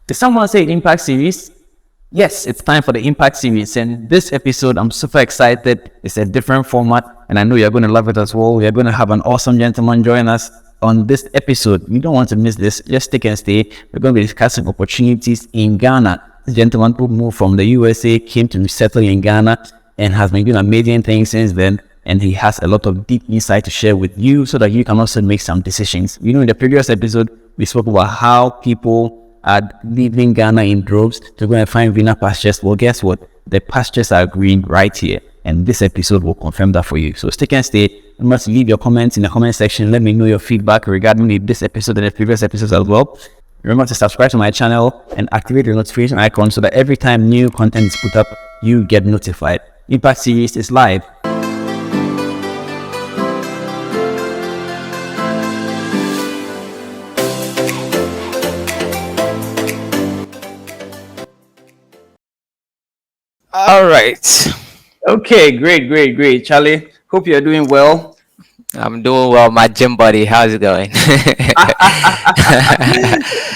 Did someone say Impact Series? Yes, it's time for the Impact Series. And this episode, I'm super excited. It's a different format, and I know you're going to love it as well. We're going to have an awesome gentleman join us on this episode. You don't want to miss this. Just stick and stay. We're going to be discussing opportunities in Ghana. This gentleman who moved from the USA came to settle in Ghana and has been doing amazing things since then. And he has a lot of deep insight to share with you so that you can also make some decisions. You know, in the previous episode, we spoke about how people are leaving Ghana in droves to go and find greener pastures. Well, guess what? The pastures are green right here. And this episode will confirm that for you. So stick and stay. Remember to leave your comments in the comment section. Let me know your feedback regarding this episode and the previous episodes as well. Remember to subscribe to my channel and activate the notification icon so that every time new content is put up, you get notified. Impact Series is live. All right. Okay, great. Charlie, hope you're doing well. I'm doing well, my gym buddy. How's it going?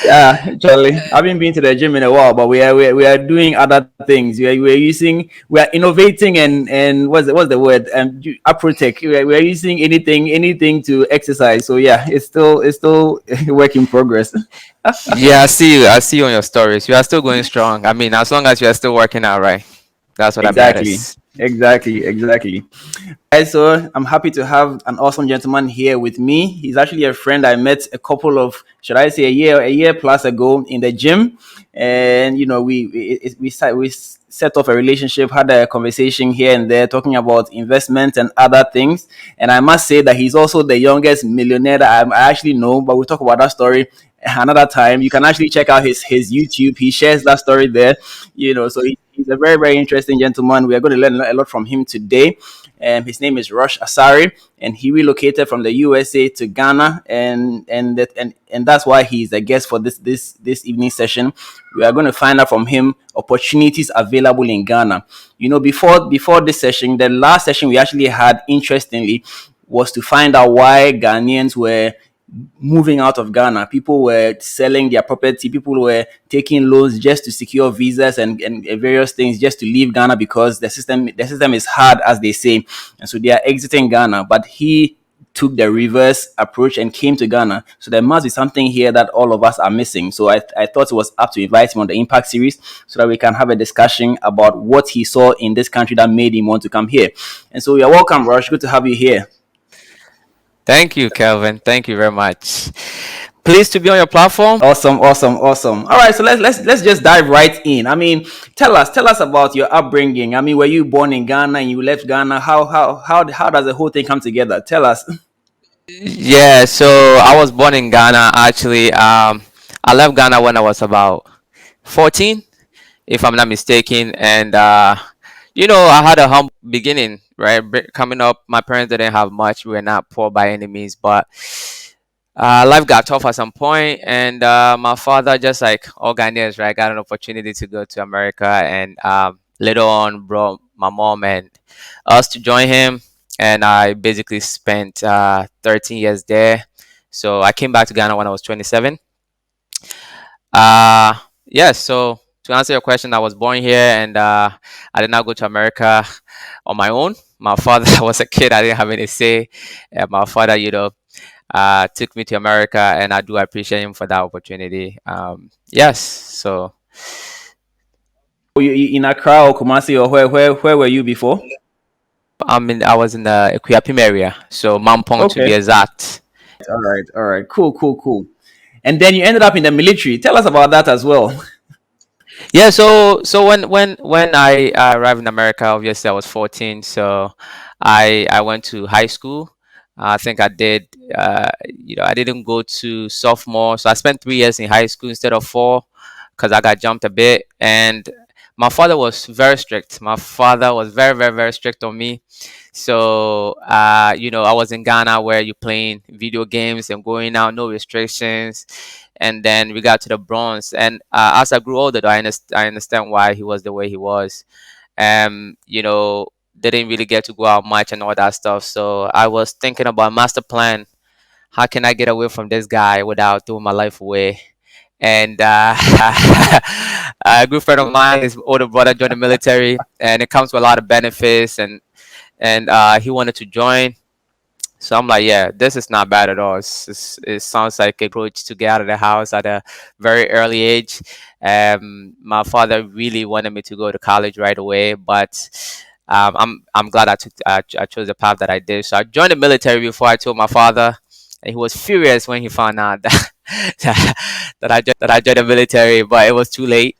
Yeah, Charlie, I haven't been to the gym in a while, but we are doing other things. We are innovating and what's the word? Aprotech. We are using anything to exercise. So yeah, it's still a work in progress. Yeah, I see you. I see you on your stories. You are still going strong. I mean, as long as you are still working out, right? That's what that Exactly. matters. Exactly. Right, so I'm happy to have an awesome gentleman here with me. He's actually a friend I met a couple of, should I say, a year plus ago in the gym, and you know we set off a relationship, had a conversation here and there, talking about investment and other things. And I must say that he's also the youngest millionaire that I actually know. But we'll talk about that story another time. You can actually check out his YouTube. He shares that story there. You know, so he's a very interesting gentleman. We are going to learn a lot from him today. His name is Rush Asari, and he relocated from the USA to Ghana, and that's why he's a guest for this evening session. We are going to find out from him opportunities available in Ghana. You know, before this session, the last session we actually had, interestingly, was to find out why Ghanaians were moving out of Ghana. People were selling their property. People were taking loans just to secure visas and various things just to leave Ghana because the system is hard, as they say, and so they are exiting Ghana. But he took the reverse approach and came to Ghana. So there must be something here that all of us are missing. So I thought it was up to invite him on the Impact Series so that we can have a discussion about what he saw in this country that made him want to come here. And so you're welcome, Rush. Good to have you here. Thank you, Kelvin. Thank you very much. Pleased to be on your platform. Awesome. All right, so let's just dive right in. I mean, tell us about your upbringing. I mean, were you born in Ghana and you left Ghana? How does the whole thing come together? Tell us. Yeah, so I was born in Ghana. Actually, I left Ghana when I was about 14, if I'm not mistaken. And I had a humble beginning, right? Coming up, my parents didn't have much. We were not poor by any means, but life got tough at some point, and my father, just like all Ghanaians, right, got an opportunity to go to America, and later on brought my mom and us to join him, and I basically spent 13 years there. So I came back to Ghana when I was 27. Uh, yes. So to answer your question, I was born here, and I did not go to America on my own. My father was a kid; I didn't have any say. And my father, took me to America, and I do appreciate him for that opportunity. Yes, so You in Accra or Kumasi or where were you before? I was in the Equiapim area, so Mampong to be Okay. exact. All right. Cool. And then you ended up in the military. Tell us about that as well. Yeah, so when I arrived in America, obviously I was 14, so I went to high school. I think I did. I didn't go to sophomore, so I spent 3 years in high school instead of four, because I got jumped a bit. And my father was very strict. My father was very strict on me. So I was in Ghana where you're playing video games and going out, no restrictions. And then we got to the bronze, and as I grew older, I understand why he was the way he was. Didn't really get to go out much and all that stuff. So I was thinking about master plan. How can I get away from this guy without throwing my life away? And a good friend of mine, his older brother, joined the military, and it comes with a lot of benefits. And he wanted to join. So I'm like, yeah, this is not bad at all. It sounds like a approach to get out of the house at a very early age. My father really wanted me to go to college right away, but I'm glad I chose the path that I did. So I joined the military before I told my father, and he was furious when he found out that that I joined the military. But it was too late.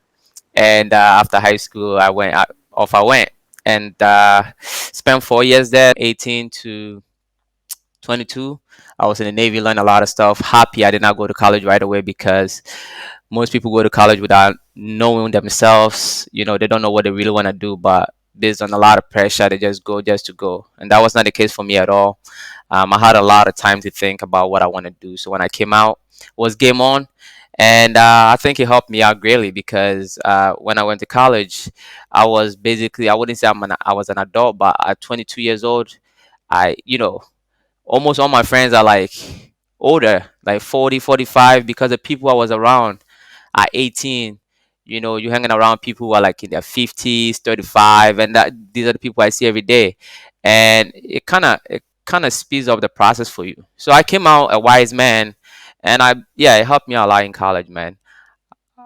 And after high school, I went and spent 4 years there, 18 to 22. I was in the Navy, learned a lot of stuff. Happy I did not go to college right away because most people go to college without knowing themselves. They don't know what they really want to do, but based on a lot of pressure, they just go just to go. And that was not the case for me at all. I had a lot of time to think about what I want to do. So when I came out, it was game on. And I think it helped me out greatly because when I went to college, I wouldn't say I was an adult, but at 22 years old, almost all my friends are like older, like 40, 45, because the people I was around at 18. You're hanging around people who are like in their 50s, 35, and these are the people I see every day. And it kind of speeds up the process for you. So I came out a wise man, and yeah, it helped me a lot in college, man.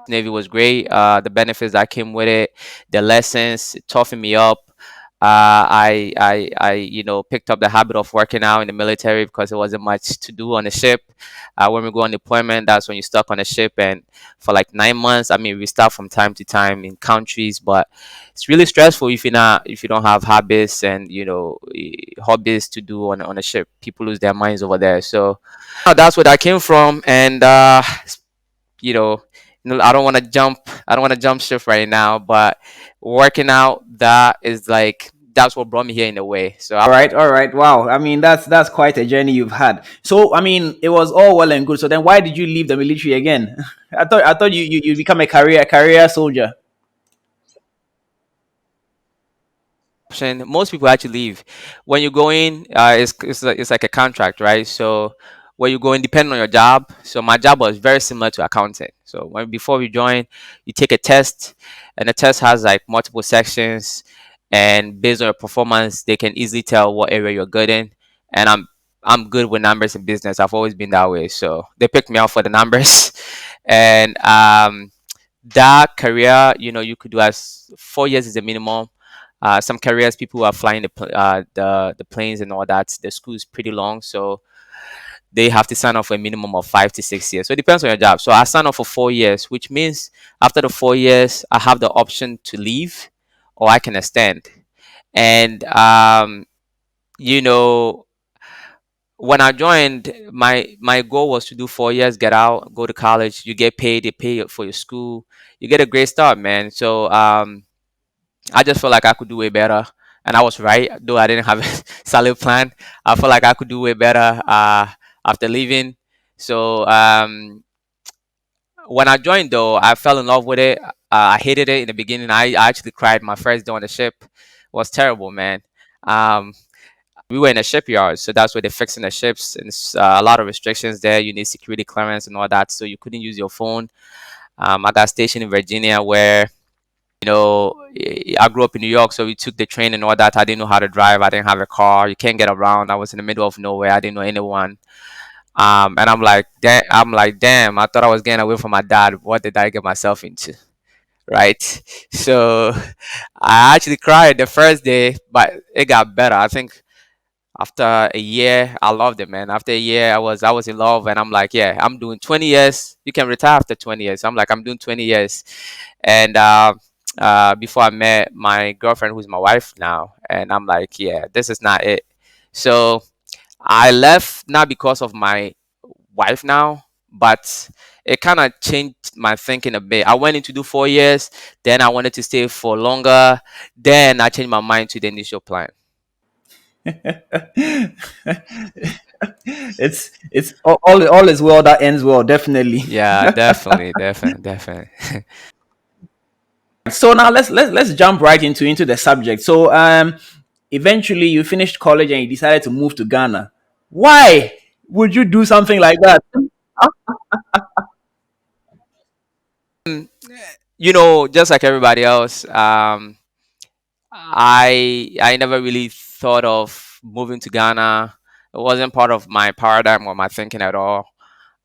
Navy was great. The benefits that came with it, the lessons, it toughened me up. I picked up the habit of working out in the military because there wasn't much to do on the ship. When we go on deployment, that's when you're stuck on the ship, and for like 9 months, I mean, we stop from time to time in countries, but it's really stressful if you don't have habits and hobbies to do on a ship. People lose their minds over there. So that's where that came from, and you know, I don't want to jump shift right now, but working out, that's what brought me here in a way. So All right, all right. Wow. I mean, that's quite a journey you've had. So, I mean, it was all well and good. So then, why did you leave the military again? I thought you become a career soldier. option. Most people actually leave when you go in. It's like a contract, right? So where you go in, depending on your job. So my job was very similar to accounting. So before we join, you take a test, and the test has like multiple sections, and based on your performance, they can easily tell what area you're good in. And I'm good with numbers in business. I've always been that way. So they picked me out for the numbers, and that career, you could do as 4 years is the minimum. Some careers, people who are flying the planes and all that, the school is pretty long, so they have to sign off for a minimum of 5 to 6 years. So it depends on your job. So I signed off for 4 years, which means after the 4 years, I have the option to leave or I can extend. And you know, when I joined, my goal was to do 4 years, get out, go to college. You get paid, they pay for your school, you get a great start, man. So I just felt like I could do way better. And I was right, though I didn't have a solid plan. I felt like I could do way better after leaving. So when I joined, though, I fell in love with it. I hated it in the beginning. I actually cried my first day on the ship. It was terrible, man. Um, we were in a shipyard, so that's where they're fixing the ships, and it's, a lot of restrictions there. You need security clearance and all that, so you couldn't use your phone. I got stationed in Virginia, where I grew up in New York, so we took the train and all that. I didn't know how to drive. I didn't have a car. You can't get around. I was in the middle of nowhere. I didn't know anyone. And damn. I thought I was getting away from my dad. What did I get myself into? Right. So I actually cried the first day, but it got better. I think after a year, I loved it, man. After a year, I was in love, and I'm like, yeah, I'm doing 20 years. You can retire after 20 years. I'm like, I'm doing 20 years, and before I met my girlfriend, who's my wife now, and I'm like, yeah, this is not it. So I left not because of my wife now, but it kind of changed my thinking a bit. I went in to do 4 years, then I wanted to stay for longer, then I changed my mind to the initial plan. It's all is well that ends well, definitely. Yeah, definitely, definitely, definitely. So now let's jump right into the subject. So eventually you finished college and you decided to move to Ghana. Why would you do something like that? Just like everybody else, I never really thought of moving to Ghana. It wasn't part of my paradigm or my thinking at all.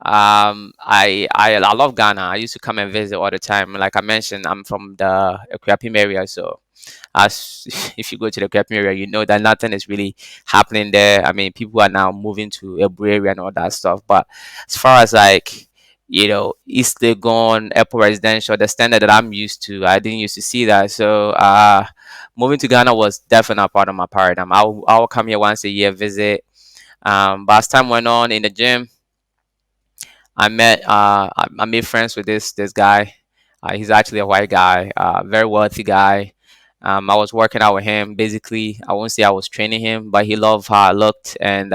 I love Ghana. I used to come and visit all the time. Like I mentioned, I'm from the Equapim area, so as if you go to the Equapim area, you know that nothing is really happening there. I mean, people are now moving to Ebu area and all that stuff. But as far as like East Legon, Airport Residential, the standard that I'm used to, I didn't used to see that. So moving to Ghana was definitely a part of my paradigm. I'll come here once a year, visit. But as time went on in the gym, I made friends with this guy. He's actually a white guy, very wealthy guy. I was working out with him. Basically, I won't say I was training him, but he loved how I looked, and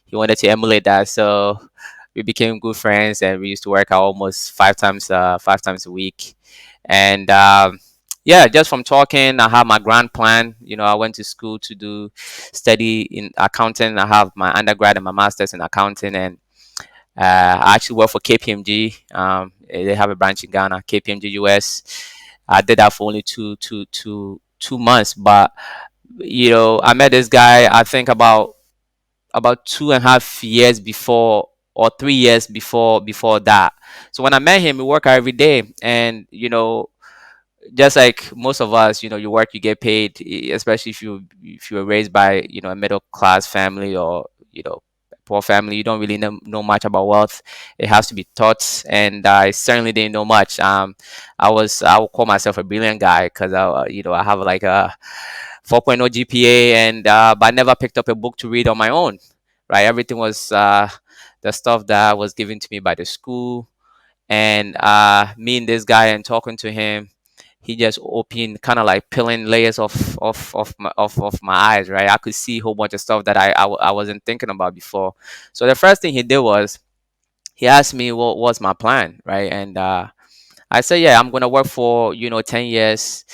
he wanted to emulate that. So we became good friends, and we used to work out almost five times a week. And yeah, just from talking, I have my grand plan. I went to school to do study in accounting. I have my undergrad and my master's in accounting, and I actually work for KPMG. They have a branch in Ghana, KPMG US. I did that for only 2 months, but I met this guy. I think about 2.5 years before, or 3 years before that. So when I met him, we work out every day, and just like most of us, you work, you get paid, especially if you were raised by a middle class family, or poor family. You don't really know much about wealth. It has to be taught, and I certainly didn't know much. I would call myself a brilliant guy because I have like a 4.0 GPA, and but I never picked up a book to read on my own. Right, everything was the stuff that was given to me by the school, and me and this guy and talking to him, he just opened, kind of like peeling layers of my eyes. Right, I could see a whole bunch of stuff that I wasn't thinking about before. So the first thing he did was he asked me what was my plan, right? And I said, yeah, I'm gonna work for 10 years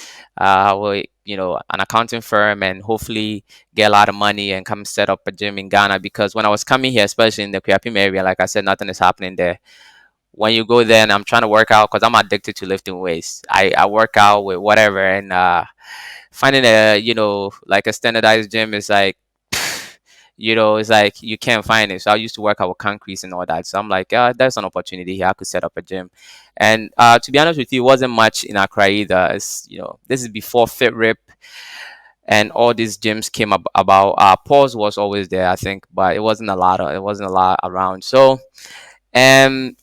with an accounting firm, and hopefully get a lot of money and come set up a gym in Ghana, because when I was coming here, especially in the Kuyapim area, like I said, nothing is happening there. When you go there, and I'm trying to work out because I'm addicted to lifting weights. I work out with whatever, and finding a like a standardized gym is like it's like you can't find it. So I used to work out with concrete and all that. So I'm like, there's an opportunity here. I could set up a gym. And to be honest with you, it wasn't much in Accra either. This is before FitRip and all these gyms came about. Pause was always there, I think, but it wasn't a lot around. So and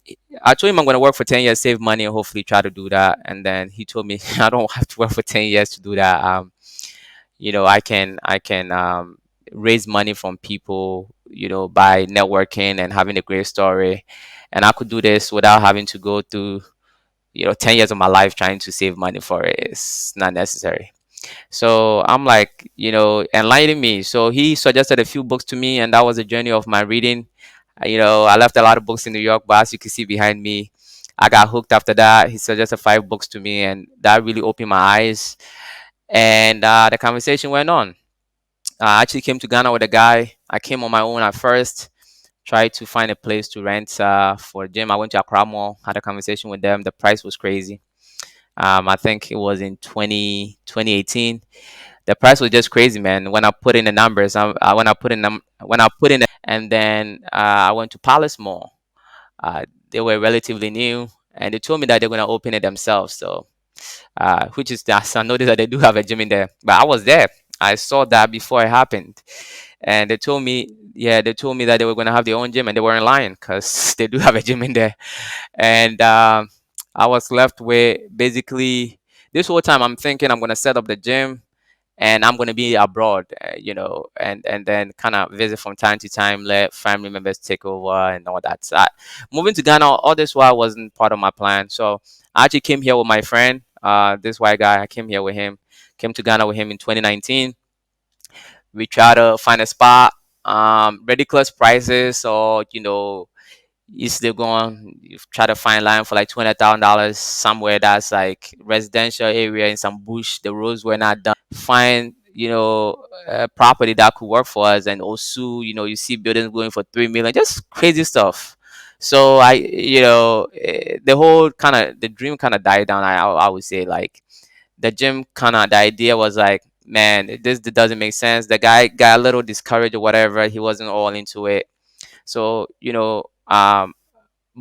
I told him I'm gonna work for 10 years, save money, and hopefully try to do that. And then he told me I don't have to work for 10 years to do that. I can raise money from people, by networking and having a great story, and I could do this without having to go through 10 years of my life trying to save money for it. It's not necessary. So I'm like, enlighten me. So he suggested a few books to me, and that was a journey of my reading. I left a lot of books in New York, but as you can see behind me, I got hooked after that. He suggested 5 books to me, and that really opened my eyes. And the conversation went on. I actually came to Ghana with a guy. I came on my own at first, tried to find a place to rent for a gym. I went to Accra Mall, had a conversation with them. The price was crazy. I think it was in 2018. The price was just crazy, man. When I put in the numbers, and then I went to Palace Mall. They were relatively new, and they told me that they're gonna open it themselves. So, which is that I noticed that they do have a gym in there. But I was there. I saw that before it happened, and they told me, yeah, they told me that they were gonna have their own gym, and they weren't lying because they do have a gym in there. And I was left with basically this whole time. I'm thinking I'm gonna set up the gym, and I'm gonna be abroad, and then kind of visit from time to time, let family members take over and all that. So moving to Ghana, all this while wasn't part of my plan. So I actually came here with my friend, this white guy. I came here with him, came to Ghana with him in 2019. We try to find a spot, ridiculous prices, or East Legon, you try to find land for like $200,000 somewhere that's like residential area in some bush. The roads were not done. Find a property that could work for us, and also you see buildings going for 3 million, just crazy stuff. So the whole kind of the dream kind of died down. I would say, like, the gym kind of, the idea was like, man, this doesn't make sense. The guy got a little discouraged or whatever. He wasn't all into it. So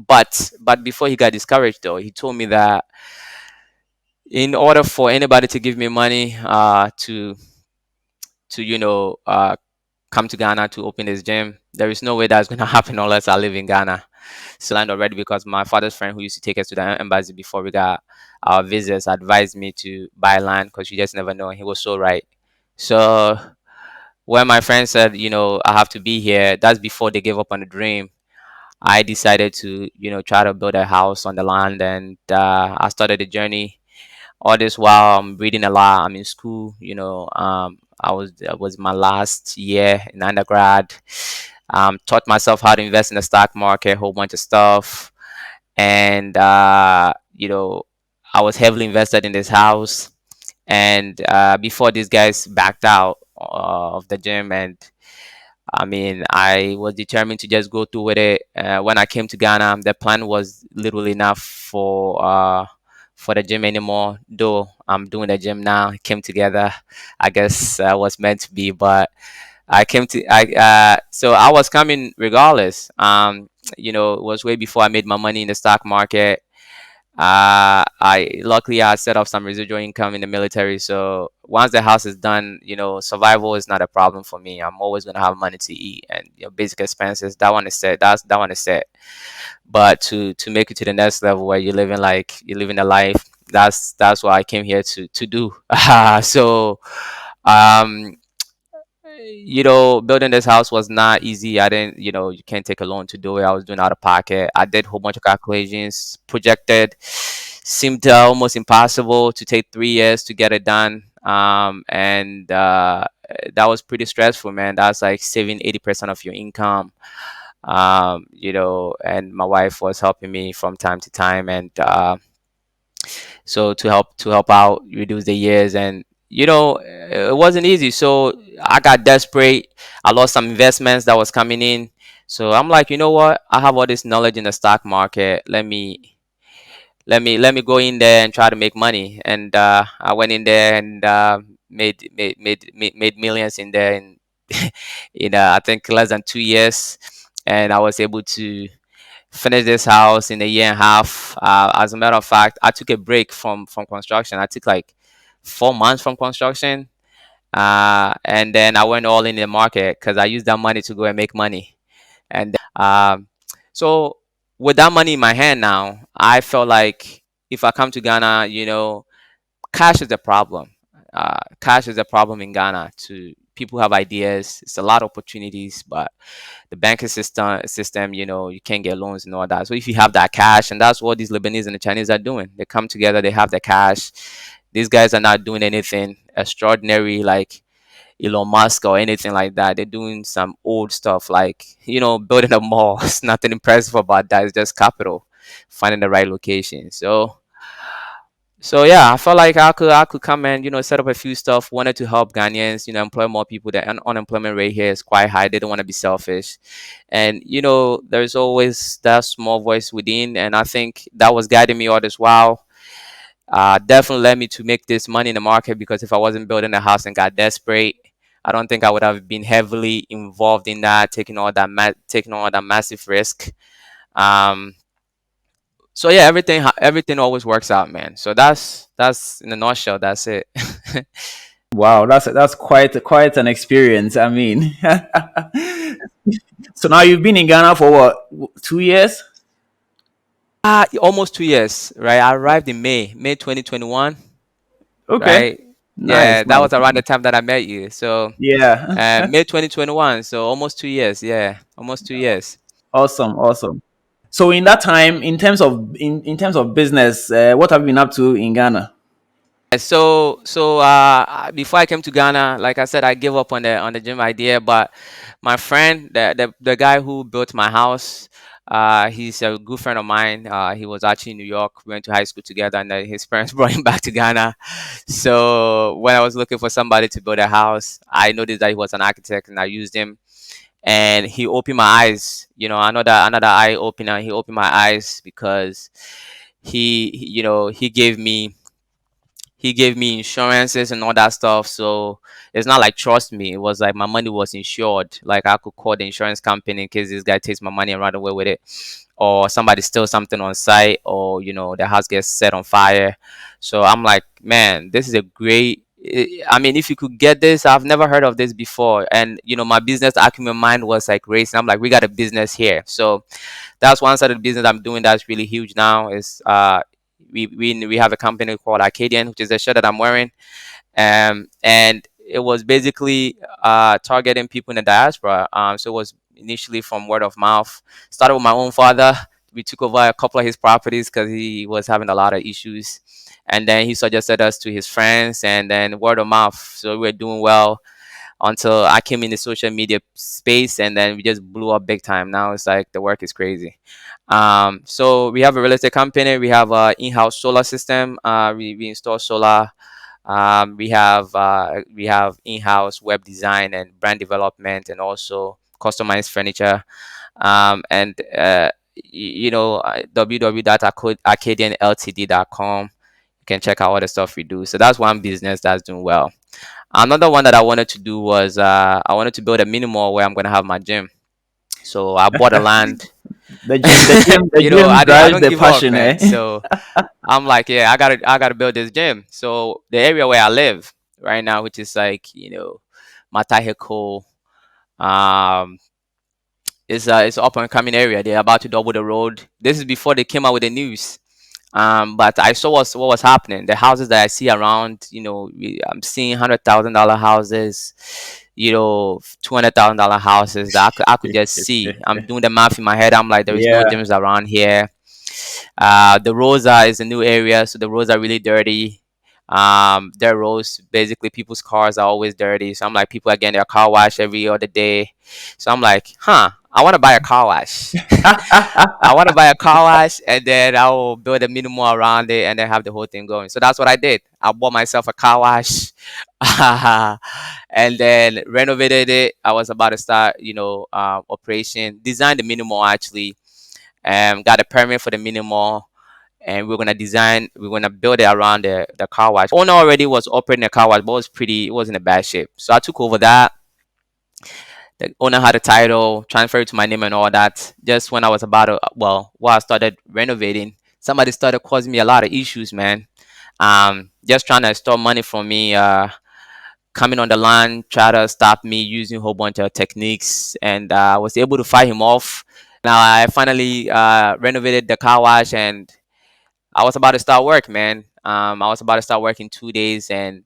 but before he got discouraged, though, he told me that in order for anybody to give me money to come to Ghana to open this gym, there is no way that's going to happen unless I live in Ghana. Land already, because my father's friend who used to take us to the embassy before we got our visas advised me to buy land, because you just never know. And he was so right. So when my friend said, I have to be here, that's before they gave up on the dream. I decided to, try to build a house on the land, and I started the journey. All this while I'm reading a lot. I'm in school. I was my last year in undergrad. Taught myself how to invest in the stock market, a whole bunch of stuff, and I was heavily invested in this house. And before these guys backed out of the gym, and I mean, I was determined to just go through with it. When I came to Ghana, the plan was literally not for the gym anymore. Though I'm doing the gym now, it came together. I guess was meant to be, but I came to I so I was coming regardless. It was way before I made my money in the stock market. I luckily I set up some residual income in the military, so once the house is done, survival is not a problem for me. I'm always gonna have money to eat, and basic expenses. That one is set. That one is set. But to make it to the next level where you're living a life, that's what I came here to do. So, um, building this house was not easy. I didn't, you can't take a loan to do it. I was doing out of pocket. I did a whole bunch of calculations, projected, seemed almost impossible to take 3 years to get it done. And that was pretty stressful, man. That's like saving 80% of your income. And my wife was helping me from time to time, and so to help out reduce the years. And it wasn't easy, so I got desperate. I lost some investments that was coming in, so I'm like, you know what, I have all this knowledge in the stock market. Let me go in there and try to make money. And I went in there and made millions in there in I think less than 2 years. And I was able to finish this house in a year and a half. As a matter of fact, I took a break from construction. I took like 4 months from construction, and then I went all in the market because I used that money to go and make money. And so with that money in my hand now, I felt like if I come to Ghana, cash is a problem. Cash is a problem in Ghana. To people have ideas, it's a lot of opportunities, but the banking system, you can't get loans and all that. So if you have that cash, and that's what these Lebanese and the Chinese are doing, they come together, they have the cash. These guys are not doing anything extraordinary like Elon Musk or anything like that. They're doing some old stuff like, building a mall. It's nothing impressive about that. It's just capital, finding the right location. So yeah, I felt like I could come and set up a few stuff. Wanted to help Ghanaians, employ more people. The unemployment rate here is quite high. They don't want to be selfish, and there's always that small voice within. And I think that was guiding me all this while. Definitely led me to make this money in the market, because if I wasn't building a house and got desperate, I don't think I would have been heavily involved in that, taking all that massive risk. Um, so yeah, everything always works out, man. So that's in a nutshell. That's it. Wow, that's quite an experience. I mean, so now you've been in Ghana for what, 2 years? Almost 2 years, right? I arrived in May 2021, Okay, right? nice, Yeah, that nice. was around the time that I met you. So Yeah, May 2021. So almost 2 years. Yeah, almost 2 years. awesome, awesome. So in that time, in terms of business, what have you been up to in Ghana? Before I came to Ghana, like I said, I gave up on the gym idea. But my friend, the guy who built my house, he's a good friend of mine. He was actually in New York. We went to high school together, and then his parents brought him back to Ghana. So when I was looking for somebody to build a house, I noticed that he was an architect, and I used him. and he opened my eyes. Another eye opener. He opened my eyes because he gave me insurances and all that stuff. So it's not like trust me. It was like my money was insured. Like I could call the insurance company in case this guy takes my money and run away with it, or somebody steals something on site, or the house gets set on fire. So I'm like, man, this is a great. I mean, if you could get this, I've never heard of this before. And my business acumen mind was like racing. I'm like, we got a business here. So that's one side of the business I'm doing that's really huge now. Is we have a company called Arcadian, which is the shirt that I'm wearing. And it was basically targeting people in the diaspora. So it was initially from word of mouth. Started with my own father. We took over a couple of his properties because he was having a lot of issues, and then he suggested us to his friends, and then word of mouth. So we were doing well until I came in the social media space, and then we just blew up big time. Now it's like the work is crazy. So we have a real estate company. We have a in-house solar system. We install solar. We have in-house web design and brand development, and also customized furniture. And www.arcadianltd.com. You can check out all the stuff we do. So that's one business that's doing well. Another one that I wanted to do was I wanted to build a mini mall where I'm gonna have my gym. So I bought a land. The gym I drives don't the give up, passion, man. eh? So I'm like, yeah, I gotta build this gym. So the area where I live right now, which is like Mataheko, um, it's an up and coming area. They're about to double the road. This is before they came out with the news. But I saw what was happening. The houses that I see around, I'm seeing $100,000 houses, $200,000 houses that I could just see. I'm doing the math in my head. I'm like, there is no Yeah. gyms around here. The Rosa is a new area, so the roads are really dirty. Their roads, basically, people's cars are always dirty. So I'm like, people are getting their car wash every other day. So I'm like, I want to buy a car wash. I want to buy a car wash, and then I will build a minimum around it and then have the whole thing going. So that's what I did. I bought myself a car wash and then renovated it. I was about to start, operation, designed the minimal actually, got a permit for the minimal, and we're gonna build it around the car wash. Owner already was operating the car wash, but it was in a bad shape. So I took over that. The owner had a title, transferred it to my name and all that. Just when I was about to, well, while I started renovating, somebody started causing me a lot of issues, man. Just trying to store money from me, coming on the line, try to stop me using a whole bunch of techniques, and I was able to fight him off. Now I finally renovated the car wash, and I was about to start work, man. I was about to start work in 2 days, and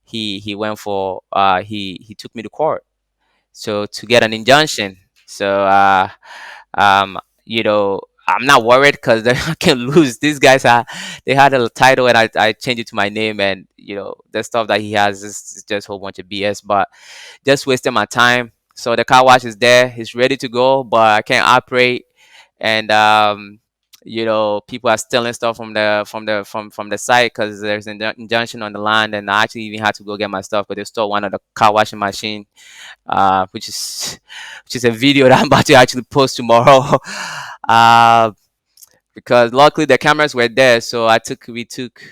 he went for he took me to court so to get an injunction. So um I'm not worried because I can lose. These guys are they had a title, and I changed it to my name, and the stuff that he has is just a whole bunch of BS, but just wasting my time. So the car wash is there, it's ready to go, but I can't operate. And people are stealing stuff from the site because there's an injunction on the land, and I actually even had to go get my stuff, but they stole one of the car washing machine, which is a video that I'm about to actually post tomorrow. uh, because luckily the cameras were there, so we took.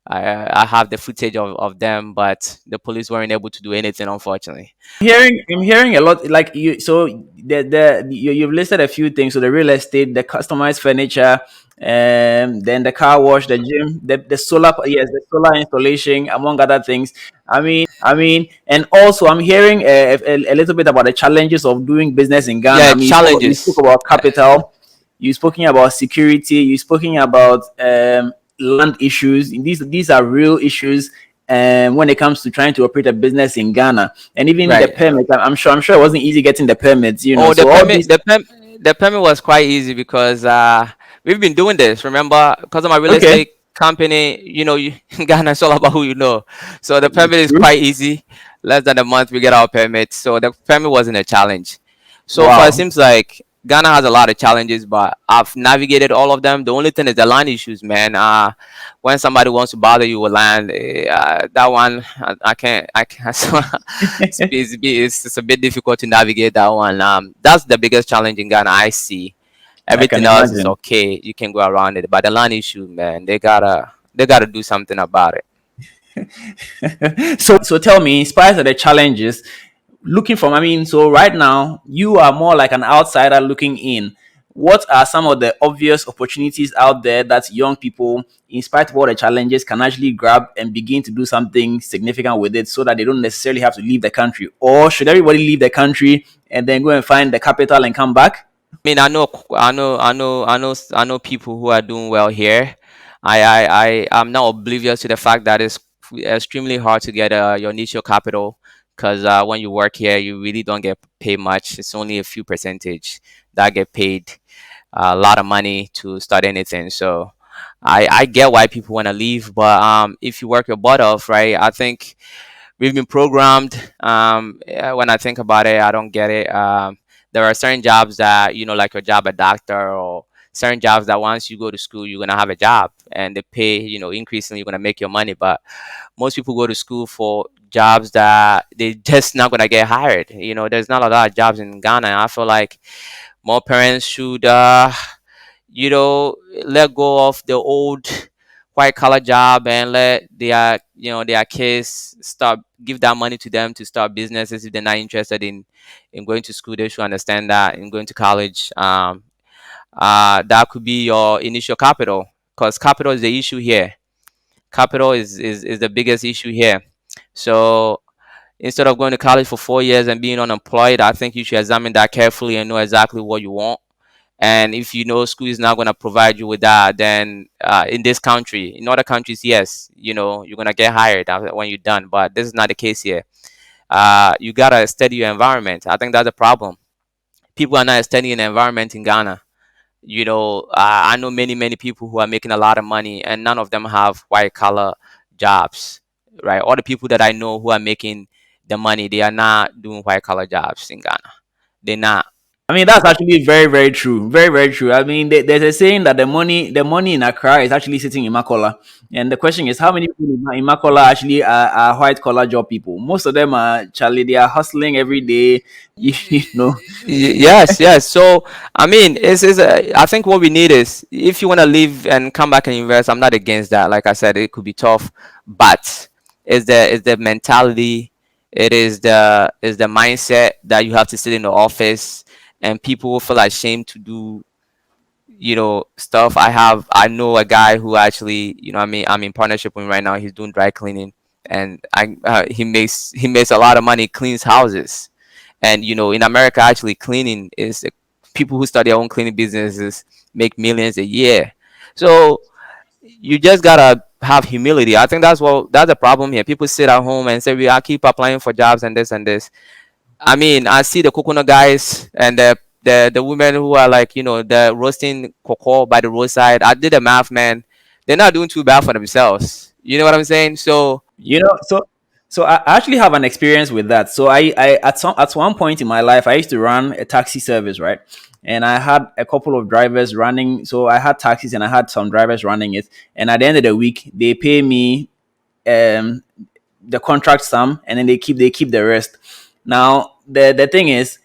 I have the footage of them, but the police weren't able to do anything, unfortunately. I'm hearing a lot like you. So you've listed a few things. So the real estate, the customized furniture, then the car wash, the gym, the solar, yes, the solar installation, among other things. And also I'm hearing a little bit about the challenges of doing business in Ghana. Yeah, I mean, you spoke challenges. about capital, you spoken about security, you spoken about land issues. These are real issues when it comes to trying to operate a business in Ghana, and even the Right. permit. I'm sure it wasn't easy getting the permits. Oh, the So all permit, these. the permit was quite easy because we've been doing this. Remember, because of my real Okay, estate company, in Ghana, it's all about who you know. So the permit is true. quite easy. Less than a month, we get our permit. So the permit wasn't a challenge. So far, it Wow. seems like Ghana has a lot of challenges, but I've navigated all of them. The only thing is the land issues, man. When somebody wants to bother you with land, that one I can't. I can't. So it's a bit difficult to navigate that one. That's the biggest challenge in Ghana I see. I can Everything else is imagine. okay. You can go around it, but the land issue, man, they gotta do something about it. So tell me, in spite of the challenges, looking from, I mean, so right now you are more like an outsider looking in. What are some of the obvious opportunities out there that young people, in spite of all the challenges, can actually grab and begin to do something significant with it so that they don't necessarily have to leave the country? Or should everybody leave the country and then go and find the capital and come back? I mean, I know people who are doing well here. I'm not oblivious to the fact that it's extremely hard to get your initial capital, because when you work here, you really don't get paid much. It's only a few percentage that get paid a lot of money to start anything. So I get why people want to leave, but if you work your butt off, right? I think we've been programmed. When I think about it, I don't get it. There are certain jobs that, like your job a doctor, or certain jobs that once you go to school, you're gonna have a job and they pay, increasingly, you're gonna make your money. But most people go to school for jobs that they just not gonna get hired. There's not a lot of jobs in Ghana. I feel like more parents should you know let go of the old white collar job and let their kids start, give that money to them to start businesses. If they're not interested in going to school, they should understand that in going to college, that could be your initial capital, because capital is the issue here. Capital is the biggest issue here. So instead of going to college for 4 years and being unemployed, I think you should examine that carefully and know exactly what you want. And if you know school is not going to provide you with that, then in this country, in other countries, yes, you're going to get hired when you're done. But this is not the case here. You got to study your environment. I think that's the problem. People are not studying the environment in Ghana. I know many, many people who are making a lot of money, and none of them have white collar jobs, right? All the people that I know who are making the money, they are not doing white collar jobs in Ghana. They're not. I mean, that's actually very, very true. Very, very true. I mean, there's a saying that the money in Accra is actually sitting in Makola. And the question is, how many people in Makola actually are white collar job people? Most of them are, Charlie, they are hustling every day. You know, Yes, yes. So I mean, I think what we need is, if you want to leave and come back and invest, I'm not against that. Like I said, it could be tough, but is the mentality, it is the mindset that you have to sit in the office, and people will feel ashamed to do stuff. I know a guy who actually, I mean, I'm in partnership with him right now. He's doing dry cleaning, and he makes a lot of money, cleans houses. And in America, actually, cleaning is people who start their own cleaning businesses make millions a year. So you just gotta have humility. I think that's the problem here. People sit at home and say, "We I keep applying for jobs and this and this." I mean, I see the coconut guys and the women who are like, the roasting cocoa by the roadside. I did the math, man. They're not doing too bad for themselves. You know what I'm saying? So so I actually have an experience with that. So I at one point in my life, I used to run a taxi service, right? And I had a couple of drivers running. So I had taxis and I had some drivers running it. And at the end of the week, they pay me um the contract sum, and then they keep the rest. Now the thing is,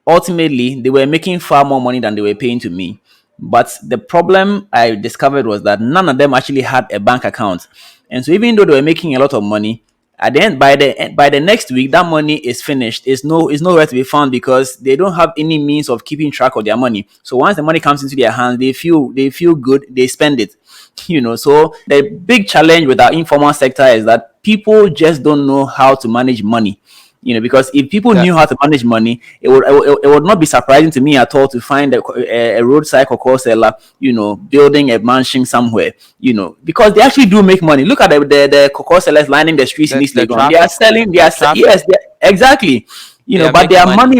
ultimately they were making far more money than they were paying to me. But the problem I discovered was that none of them actually had a bank account. And so even though they were making a lot of money, at the end by the next week, that money is finished. It's nowhere to be found because they don't have any means of keeping track of their money. So once the money comes into their hands, they feel good, they spend it. So the big challenge with our informal sector is that people just don't know how to manage money. Because if people that knew how to manage money, it would not be surprising to me at all to find a roadside cocoa seller, building a mansion somewhere, because they actually do make money. Look at the cocoa sellers lining the streets in the East the Legon. They are traffic, selling, the traffic, yes, exactly. they are But making their money.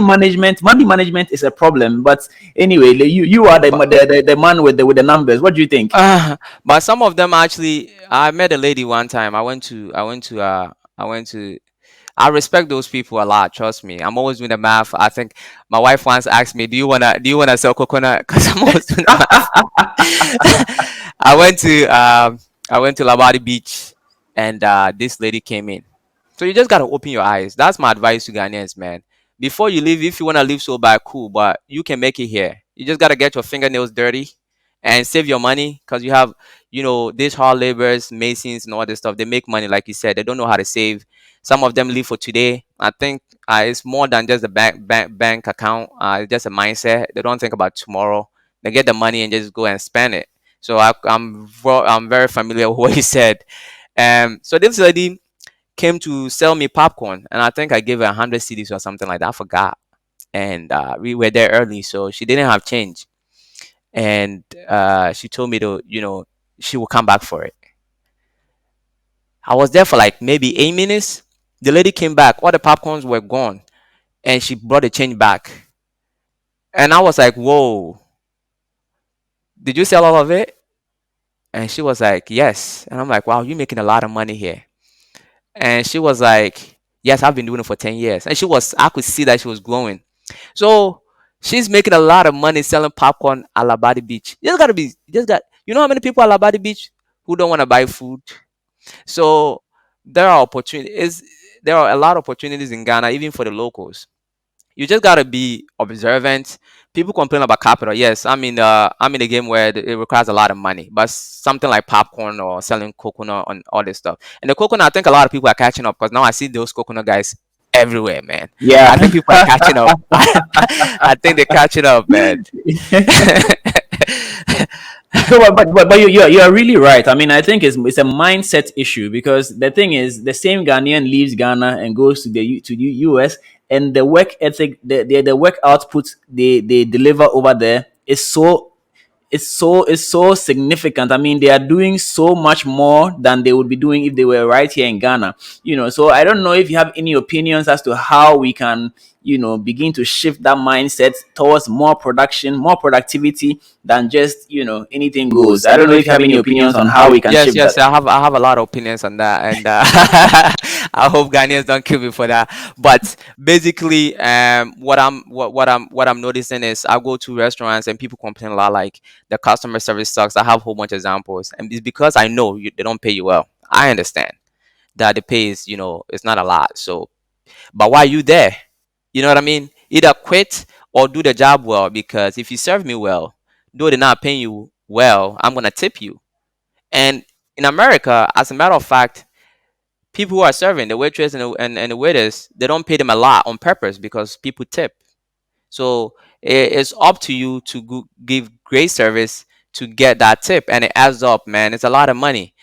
money management is a problem. But anyway, you are But the man with the numbers. What do you think? but some of them actually, I met a lady one time. I went to I respect those people a lot. Trust me. I'm always doing the math. I think my wife once asked me, "Do you wanna sell coconut?" Because I'm always doing the math. I went to Labadi Beach, and this lady came in. So you just gotta open your eyes. That's my advice to Ghanaians, man. Before you leave, if you wanna leave so bad, cool, but you can make it here. You just gotta get your fingernails dirty and save your money, because you have, these hard laborers, masons, and all this stuff. They make money, like you said. They don't know how to save. Some of them live for today. I think it's more than just a bank account. It's just a mindset. They don't think about tomorrow. They get the money and just go and spend it. So I'm very familiar with what you said. So this lady came to sell me popcorn, and I think I gave her 100 CDs or something like that. I forgot, and we were there early, so she didn't have change, and she told me to, she will come back for it. I was there for like maybe 8 minutes. The lady came back. All the popcorns were gone, and she brought the change back. And I was like, "Whoa, did you sell all of it?" And she was like, "Yes." And I'm like, "Wow, you're making a lot of money here." And she was like, "Yes, I've been doing it for 10 years." And I could see that she was glowing. So she's making a lot of money selling popcorn at Labadi Beach. You know how many people at Labadi Beach who don't want to buy food? So there are opportunities. There are a lot of opportunities in Ghana, even for the locals. You just gotta be observant. People complain about capital. Yes, I'm in a game where it requires a lot of money, but something like popcorn or selling coconut and all this stuff. And the coconut, I think a lot of people are catching up, because now I see those coconut guys everywhere, man. I Yeah. think people are catching up. I think they're catching up, man. No, but you're really right. I mean, I think it's a mindset issue, because the thing is, the same Ghanaian leaves Ghana and goes to the US, and the work ethic, the work output they deliver over there is so significant. I mean, they are doing so much more than they would be doing if they were right here in Ghana. So I don't know if you have any opinions as to how we can, begin to shift that mindset towards more production, more productivity than just, anything goes. I don't know if you have any opinions on how we can Yes, shift that. yes, I have a lot of opinions on that, and I hope Ghanaians don't kill me for that. But basically, what I'm noticing is I go to restaurants and people complain a lot, like the customer service sucks. I have a whole bunch of examples, and it's because I know they don't pay you well. I understand that the pay is, it's not a lot. So, but why are you there? You know what I mean? Either quit or do the job well, because if you serve me well, though they're not paying you well, I'm gonna tip you. And in America, as a matter of fact, people who are serving, the waitress and the waiters, they don't pay them a lot on purpose, because people tip. So it's up to you to give great service to get that tip, and it adds up, man. It's a lot of money,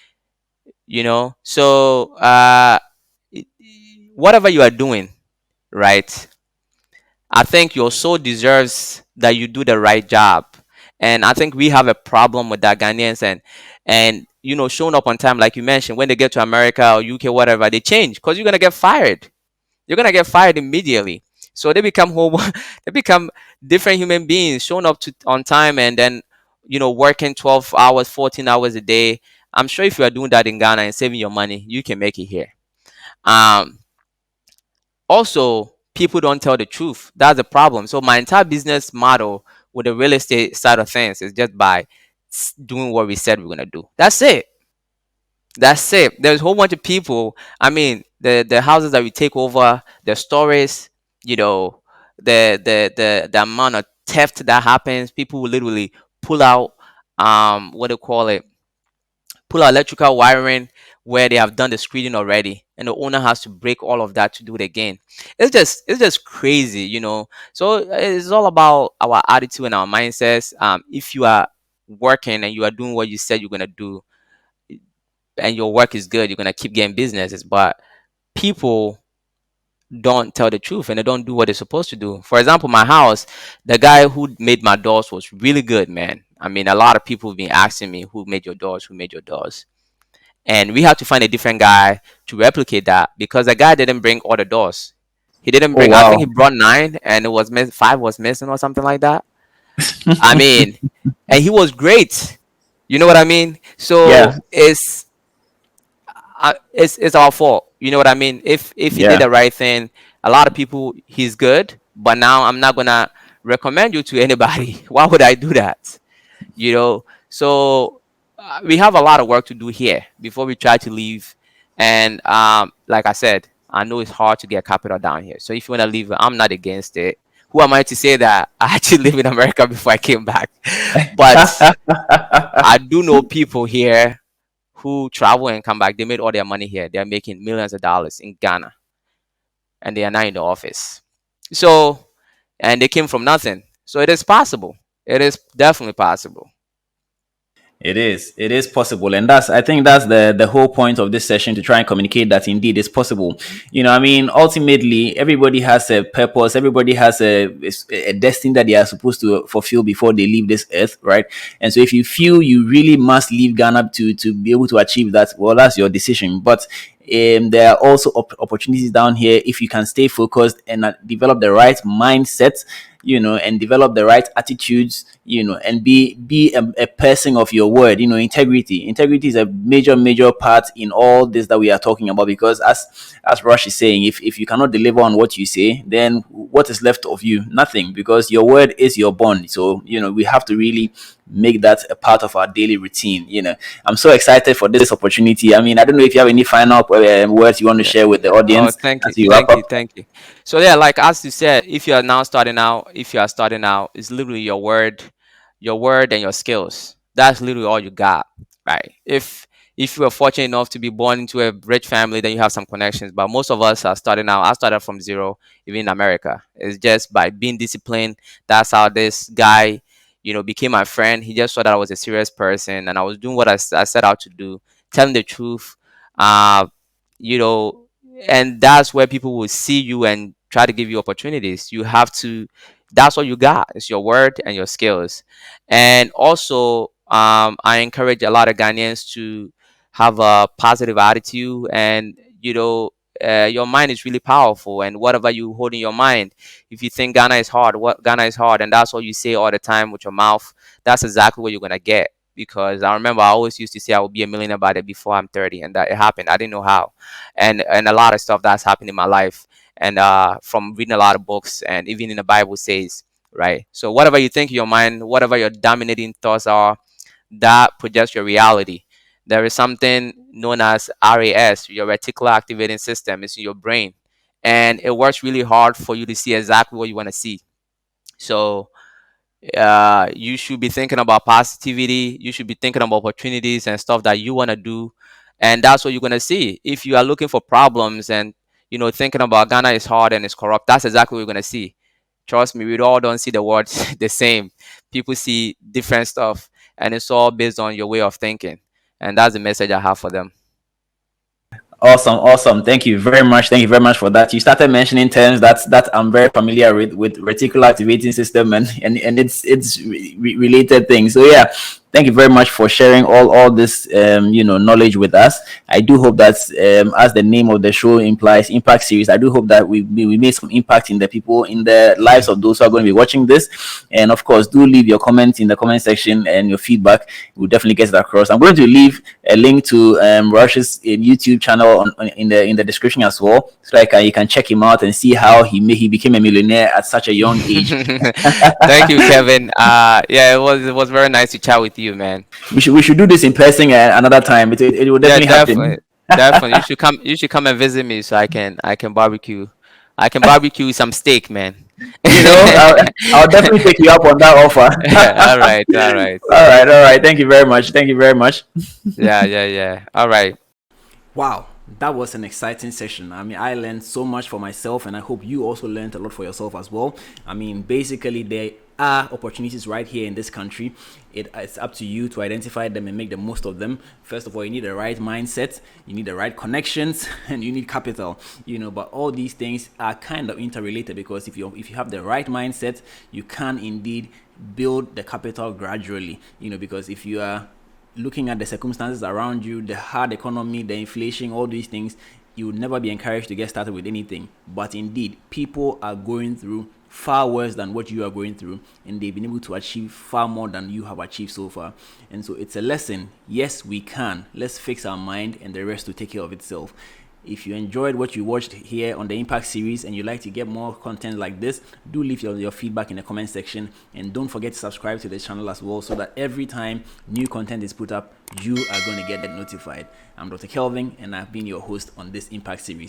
So i- whatever you are doing, right? I think your soul deserves that you do the right job. And I think we have a problem with that, Ghanaians, and showing up on time, like you mentioned. When they get to America or UK, whatever, they change, because you're gonna get fired. You're gonna get fired immediately. So they become whole they become different human beings, showing up on time, and then working 12 hours, 14 hours a day. I'm sure if you are doing that in Ghana and saving your money, you can make it here. Um Also, people don't tell the truth. That's the problem. So my entire business model with the real estate side of things is just by doing what we said we're gonna do. That's it. That's it. There's a whole bunch of people. I mean, the houses that we take over, the stories, you know, the amount of theft that happens. People will literally pull out what do you call it? Pull out electrical wiring where they have done the screening already, and the owner has to break all of that to do it again. It's just crazy, So it's all about our attitude and our mindsets. If you are working and you are doing what you said you're gonna do, and your work is good, you're gonna keep getting businesses. But people don't tell the truth, and they don't do what they're supposed to do. For example, my house, the guy who made my doors was really good, man. I mean, a lot of people have been asking me, who made your doors, who made your doors, and we had to find a different guy to replicate that, because the guy didn't bring all the doors. He didn't Oh bring. I think wow. he brought nine, and it was five was missing or something like that. I mean, and he was great. You know what I mean? Yeah. So it's our fault. You know what I mean? If he did Yeah. the right thing, a lot of people, he's good. But now I'm not gonna recommend you to anybody. Why would I do that? So we have a lot of work to do here before we try to leave. And like I said, I know it's hard to get capital down here. So if you want to leave, I'm not against it. Who am I to say that I actually live in America before I came back? But I do know people here who travel and come back. They made all their money here. They're making millions of dollars in Ghana, and they are now in the office. So, and they came from nothing. So it is possible. It is definitely possible. It is. It is possible, and I think that's the whole point of this session, to try and communicate that indeed it's possible. I mean, ultimately, everybody has a purpose. Everybody has a destiny that they are supposed to fulfill before they leave this earth, right? And so, if you feel you really must leave Ghana to be able to achieve that, well, that's your decision. But there are also opportunities down here if you can stay focused and develop the right mindset, and develop the right attitudes, and be a person of your word. Integrity is a major part in all this that we are talking about, because as Rush is saying, if you cannot deliver on what you say, then what is left of you? Nothing, because your word is your bond. So we have to really make that a part of our daily routine. I'm so excited for this opportunity. I mean, I don't know if you have any final words you want to Yeah. share with the Oh, audience thank you, as you wrap thank you, up. thank you. So yeah, like as you said, if you are now starting out, if you are starting out, it's literally your word and your skills. That's literally all you got, right? If you are fortunate enough to be born into a rich family, then you have some connections. But most of us are starting out. I started from zero, even in America. It's just by being disciplined. That's how this guy, became my friend. He just saw that I was a serious person and I was doing what I set out to do, telling the truth. Uh, you know and that's where people will see you and try to give you opportunities. You have to That's all you got. It's your word and your skills. And also, I encourage a lot of Ghanaians to have a positive attitude. And your mind is really powerful, and whatever you hold in your mind, if you think Ghana is hard, what Ghana is hard, and that's all you say all the time with your mouth, that's exactly what you're gonna get. Because I remember I always used to say I would be a millionaire by the before I'm 30, and that it happened. I didn't know how. And a lot of stuff that's happened in my life, and from reading a lot of books, and even in the Bible says, right? So whatever you think in your mind, whatever your dominating thoughts are, that projects your reality. There is something known as RAS, your reticular activating system. It's in your brain, and it works really hard for you to see exactly what you want to see. So you should be thinking about positivity. You should be thinking about opportunities and stuff that you want to do, and that's what you're gonna see. If you are looking for problems and thinking about Ghana is hard and it's corrupt, that's exactly what you're gonna see. Trust me, we all don't see the words the same. People see different stuff, and it's all based on your way of thinking. And that's the message I have for them. Awesome, awesome. Thank you very much. Thank you very much for that. You started mentioning terms that I'm very familiar with reticular activating system and it's related things. So yeah, thank you very much for sharing all this knowledge with us. I do hope that as the name of the show implies, impact series. I do hope that we made some impact in the people, in the lives of those who are going to be watching this. And of course, do leave your comments in the comment section and your feedback. We'll definitely get it across. I'm going to leave a link to Rush's YouTube channel in the description as well, so that you can check him out and see how he became a millionaire at such a young age. Thank you, Kevin. Yeah, it was very nice to chat with you, man. We should do this in person another time. It will Yeah, definitely definitely, happen. definitely. You should come and visit me so I can barbecue. I can barbecue some steak, man. I'll definitely take you up on that offer. All right, all right. All right. Thank you very much. Thank you very much. Yeah, yeah, yeah. All right. Wow, that was an exciting session. I mean, I learned so much for myself, and I hope you also learned a lot for yourself as well. I mean, basically, there are opportunities right here in this country. It's up to you to identify them and make the most of them. First of all, you need the right mindset, you need the right connections, and you need capital. But all these things are kind of interrelated, because if you have the right mindset, you can indeed build the capital gradually. Because if you are looking at the circumstances around you, the hard economy, the inflation, all these things, you would never be encouraged to get started with anything. But indeed, people are going through far worse than what you are going through, and they've been able to achieve far more than you have achieved so far. And so it's a lesson. Yes, we can. Let's fix our mind, and the rest will take care of itself. If you enjoyed what you watched here on the Impact series and you'd like to get more content like this, do leave your feedback in the comment section, and don't forget to subscribe to the channel as well, so that every time new content is put up, you are going to get notified. I'm Dr. Kelvin, and I've been your host on this Impact series.